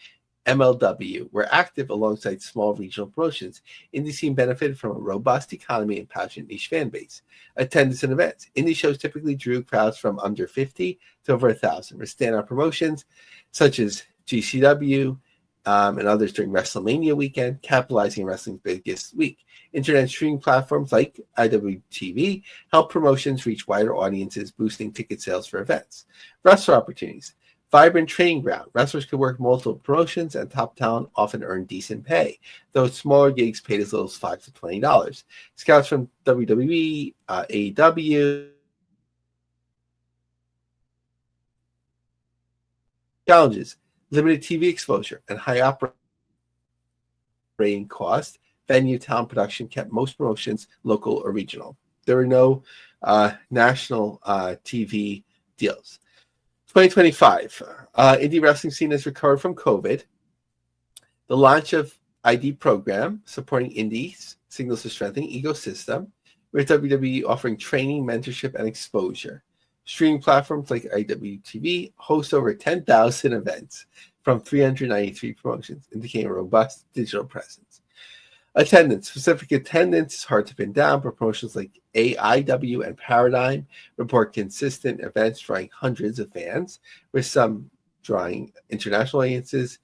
Speaker 2: MLW were active alongside small regional promotions. Indie scene benefited from a robust economy and passionate niche fan base. Attendance and events. Indie shows typically drew crowds from under 50 to over 1,000, with standout promotions such as GCW and others during WrestleMania weekend, capitalizing on wrestling's biggest week. Internet streaming platforms like IWTV help promotions reach wider audiences, boosting ticket sales for events. Wrestler opportunities. Vibrant training ground. Wrestlers could work multiple promotions, and top talent often earned decent pay, though smaller gigs paid as little as $5 to $20. Scouts from WWE, AEW. Challenges: limited TV exposure and high operating cost. Venue talent production kept most promotions local or regional. There were no national TV deals. 2025, indie wrestling scene has recovered from COVID. The launch of ID program supporting indies signals a strengthening ecosystem, with WWE offering training, mentorship, and exposure. Streaming platforms like IWTV host over 10,000 events from 393 promotions, indicating a robust digital presence. Attendance. Specific attendance is hard to pin down, but promotions like AIW and Paradigm report consistent events drawing hundreds of fans, with some drawing international audiences.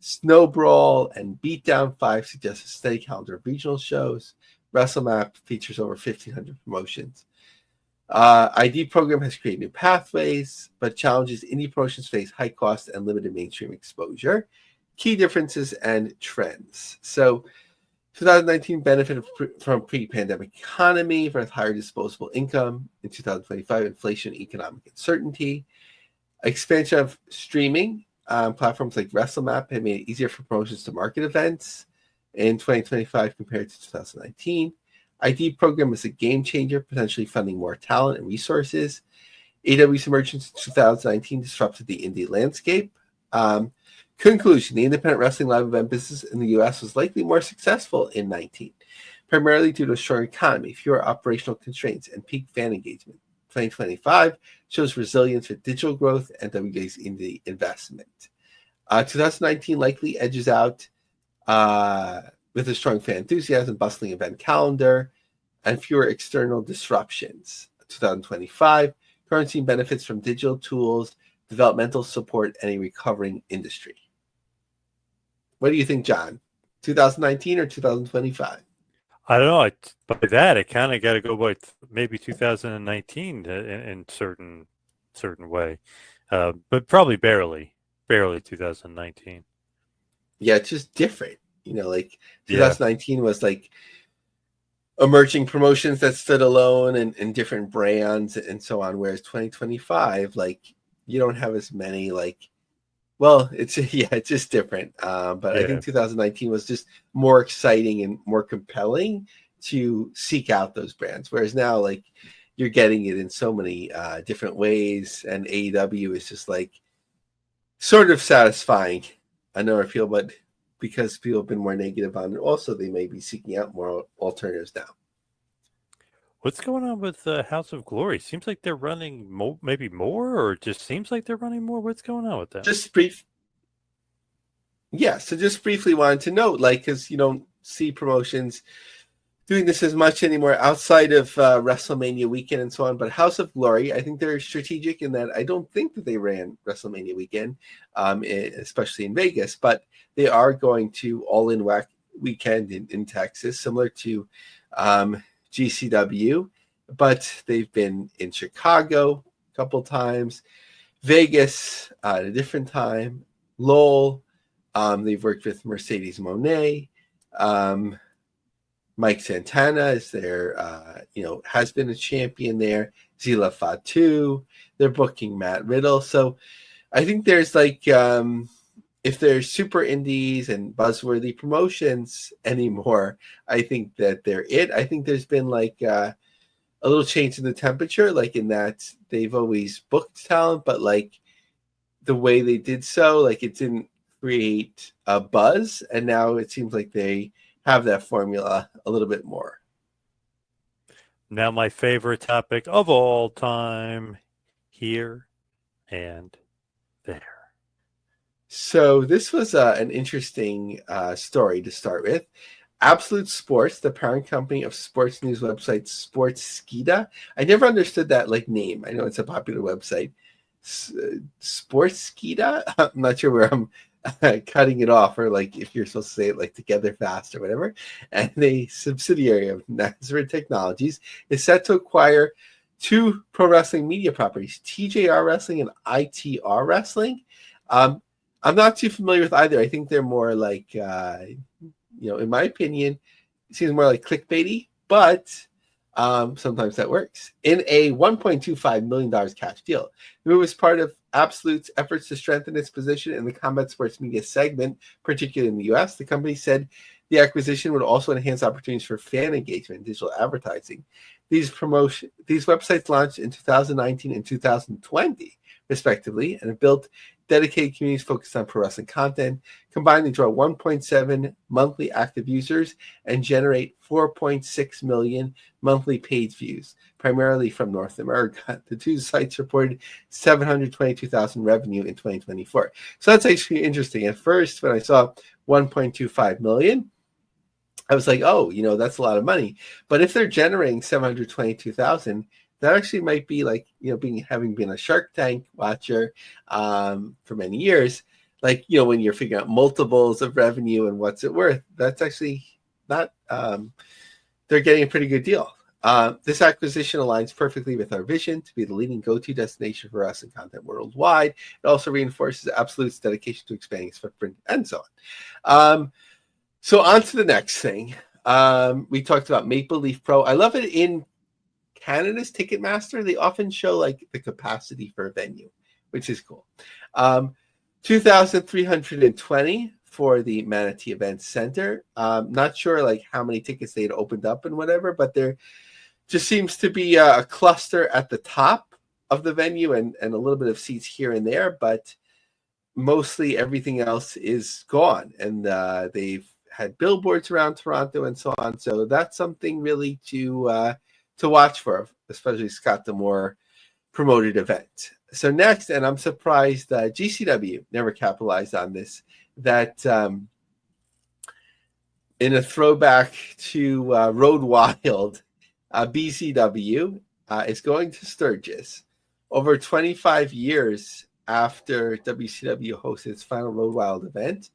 Speaker 2: Snow Brawl and Beatdown 5 suggest a steady calendar of regional shows. WrestleMap features over 1,500 promotions. ID program has created new pathways, but challenges indie promotions face high cost and limited mainstream exposure. Key differences and trends. So 2019 benefited from pre-pandemic economy with higher disposable income. In 2025, inflation, economic uncertainty. Expansion of streaming. Platforms like WrestleMap have made it easier for promotions to market events in 2025 compared to 2019. ID program is a game changer, potentially funding more talent and resources. AW's emergence in 2019 disrupted the indie landscape. Conclusion: the independent wrestling live event business in the U.S. was likely more successful in 19, primarily due to a strong economy, fewer operational constraints, and peak fan engagement. 2025 shows resilience with digital growth and WWE's indie investment. 2019 likely edges out with a strong fan enthusiasm, bustling event calendar, and fewer external disruptions. 2025, current scene benefits from digital tools, developmental support, and a recovering industry. What do you think, John? 2019 or 2025?
Speaker 1: I don't know. By that, I kind of got to go by maybe 2019 in certain way, but probably barely 2019.
Speaker 2: Yeah, it's just different. Like 2019 was like emerging promotions that stood alone and different brands and so on. Whereas 2025, like you don't have as many it's just different. But I think 2019 was just more exciting and more compelling to seek out those brands. Whereas now, like you're getting it in so many different ways, and AEW is just like sort of satisfying. I know I feel, but because people have been more negative on it, also they may be seeking out more alternatives now.
Speaker 1: What's going on with House of Glory? Seems like they're running maybe more, or it just seems like they're running more. What's going on with that?
Speaker 2: Just briefly wanted to note, because you don't see promotions doing this as much anymore outside of WrestleMania weekend and so on. But House of Glory, I think they're strategic in that I don't think that they ran WrestleMania weekend, especially in Vegas, but they are going to All In weekend in Texas, similar to GCW, but they've been in Chicago a couple times, Vegas at a different time, Lowell. They've worked with Mercedes Moné. Mike Santana is there, has been a champion there. Zila Fatu. They're booking Matt Riddle. So I think there's if there's super indies and buzzworthy promotions anymore, I think that they're it. I think there's been a little change in the temperature, in that they've always booked talent, but the way they did so, it didn't create a buzz. And now it seems like they have that formula a little bit more.
Speaker 1: Now my favorite topic of all time, here and there.
Speaker 2: So this was an interesting story to start with. Absolute Sports, the parent company of sports news website Sportskeeda. I never understood that name. I know it's a popular website. Sportskeeda? I'm not sure where I'm cutting it off, or if you're supposed to say it together fast or whatever. And a subsidiary of Nazareth Technologies is set to acquire 2 pro wrestling media properties, TJR Wrestling and ITR Wrestling. I'm not too familiar with either. I think they're more like, in my opinion, it seems more like clickbaity, but sometimes that works. In a $1.25 million cash deal, the move was part of Absolute's efforts to strengthen its position in the combat sports media segment, particularly in the U.S. The company said the acquisition would also enhance opportunities for fan engagement and digital advertising. These websites launched in 2019 and 2020, respectively, and have built dedicated communities focused on pro wrestling content. Combined, they draw 1.7 monthly active users and generate 4.6 million monthly page views, primarily from North America. The 2 sites reported 722,000 revenue in 2024. So that's actually interesting. At first, when I saw 1.25 million, I was like, oh, that's a lot of money. But if they're generating 722,000, that actually might be like, having been a Shark Tank watcher for many years, like, when you're figuring out multiples of revenue and what's it worth, that's actually not, they're getting a pretty good deal. This acquisition aligns perfectly with our vision to be the leading go-to destination for wrestling content worldwide. It also reinforces Absolute's dedication to expanding its footprint and so on. So on to the next thing. We talked about Maple Leaf Pro. I love it in Canada's Ticketmaster. They often show like the capacity for a venue, which is cool. 2,320 for the Manatee Event Center. Not sure like how many tickets they'd opened up and whatever, but there just seems to be a cluster at the top of the venue and a little bit of seats here and there, but mostly everything else is gone. And they've had billboards around Toronto and so on. So that's something really to watch for, especially Scott D'Amore promoted event. So next, and I'm surprised GCW never capitalized on this, that in a throwback to Road Wild, BCW is going to Sturgis. Over 25 years after WCW hosted its final Road Wild event,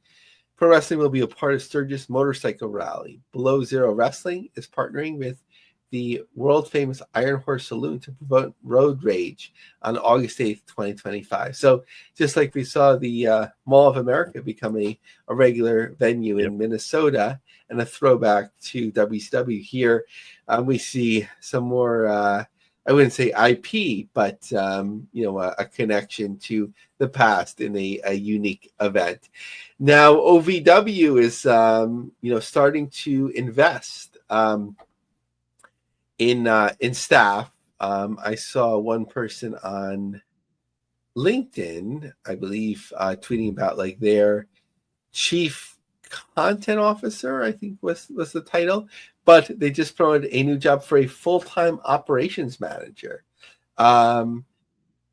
Speaker 2: pro wrestling will be a part of Sturgis Motorcycle Rally. Below Zero Wrestling is partnering with the world-famous Iron Horse Saloon to promote Road Rage on August 8th, 2025. So just like we saw the Mall of America become a regular venue in Minnesota and a throwback to WCW here, we see some more, I wouldn't say IP, but, a connection to the past in a unique event. Now, OVW is, starting to invest in staff. I saw one person on LinkedIn, I believe, tweeting about like their chief content officer, I think was the title, but they just promoted a new job for a full-time operations manager.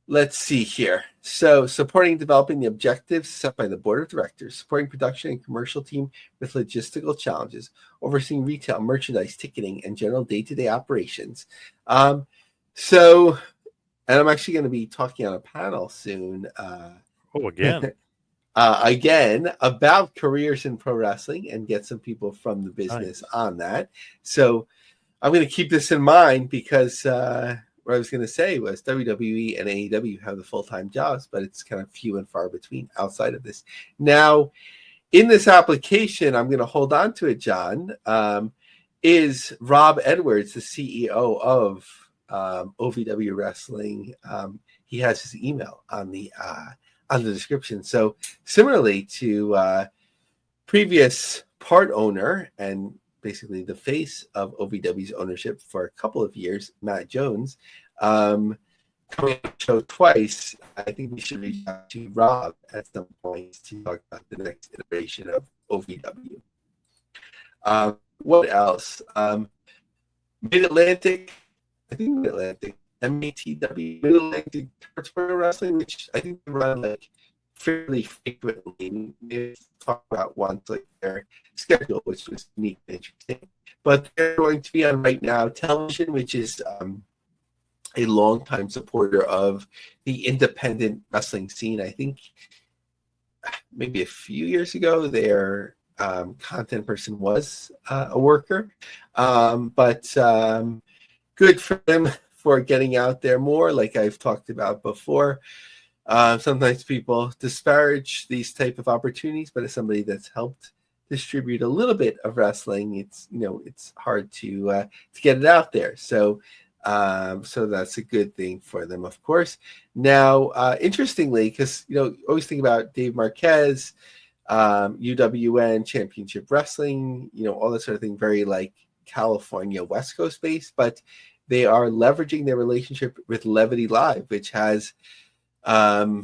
Speaker 2: Let's see here. So supporting developing the objectives set by the board of directors, supporting production and commercial team with logistical challenges, overseeing retail, merchandise, ticketing, and general day-to-day operations. And I'm actually going to be talking on a panel soon.
Speaker 1: Again.
Speaker 2: Again, about careers in pro wrestling and get some people from the business on that. So I'm going to keep this in mind because what I was going to say was WWE and AEW have the full-time jobs, but it's kind of few and far between outside of this. Now, in this application, I'm going to hold on to it, John, is Rob Edwards, the CEO of OVW Wrestling. He has his email on the description. So similarly to previous part owner and basically the face of OVW's ownership for a couple of years, Matt Jones, coming on the show twice, I think we should reach out to Rob at some point to talk about the next iteration of OVW. What else? Mid-Atlantic, I think Mid-Atlantic, MATW, Mid-Atlantic Territorial Wrestling, which I think they run like fairly frequently. They talk about once like their schedule, which was unique and interesting. But they're going to be on Right Now Television, which is a longtime supporter of the independent wrestling scene. I think maybe a few years ago, their content person was a worker. But good for them for getting out there more, like I've talked about before. Sometimes people disparage these type of opportunities, but as somebody that's helped distribute a little bit of wrestling, it's hard to get it out there. So that's a good thing for them, of course. Now, interestingly, because always think about Dave Marquez, UWN Championship Wrestling, all that sort of thing, very like California West Coast based, but they are leveraging their relationship with Levity Live, which has a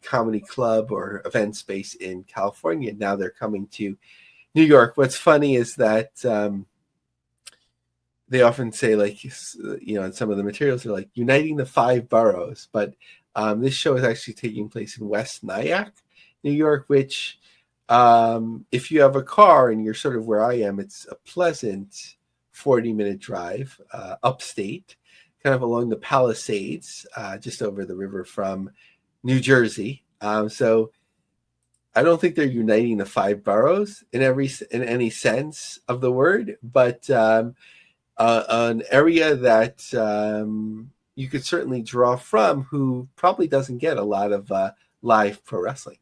Speaker 2: comedy club or event space in California. Now they're coming to New York. What's funny is that they often say, like, in some of the materials, they're like uniting the 5 boroughs, but this show is actually taking place in West Nyack, New York, which if you have a car and you're sort of where I am, it's a pleasant 40-minute drive upstate, kind of along the Palisades, just over the river from New Jersey. So I don't think they're uniting the 5 boroughs in any sense of the word, but an area that you could certainly draw from, who probably doesn't get a lot of live pro wrestling.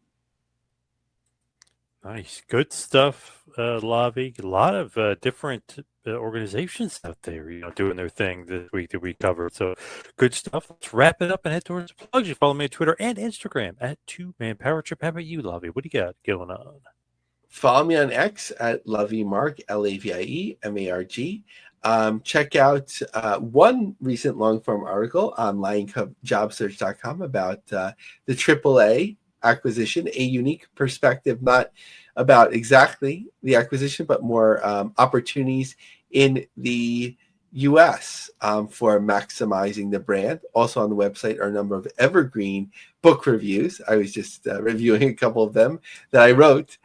Speaker 1: Nice. Good stuff, Lavie. A lot of different organizations out there, doing their thing this week that we covered. So good stuff. Let's wrap it up and head towards the plugs. You follow me on Twitter and Instagram at 2Man Power Trip. How about you, Lavie? What do you got going on?
Speaker 2: Follow me on X at Lavie Marg, Lavie Marg. Check out one recent long-form article on LionCubJobSearch.com about the AAA acquisition, a unique perspective, not about exactly the acquisition, but more opportunities in the U.S. For maximizing the brand. Also on the website are a number of evergreen book reviews. I was just reviewing a couple of them that I wrote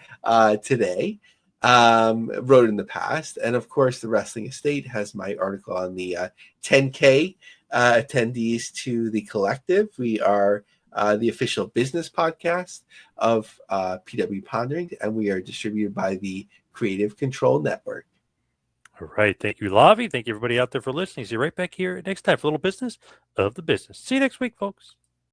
Speaker 2: today, wrote in the past. And of course, the Wrestling Estate has my article on the 10K attendees to the collective. We are the official business podcast of PW Pondering, and we are distributed by the Creative Control Network.
Speaker 1: All right. Thank you, Lavie. Thank you, everybody out there, for listening. See you right back here next time for a little business of the business. See you next week, folks.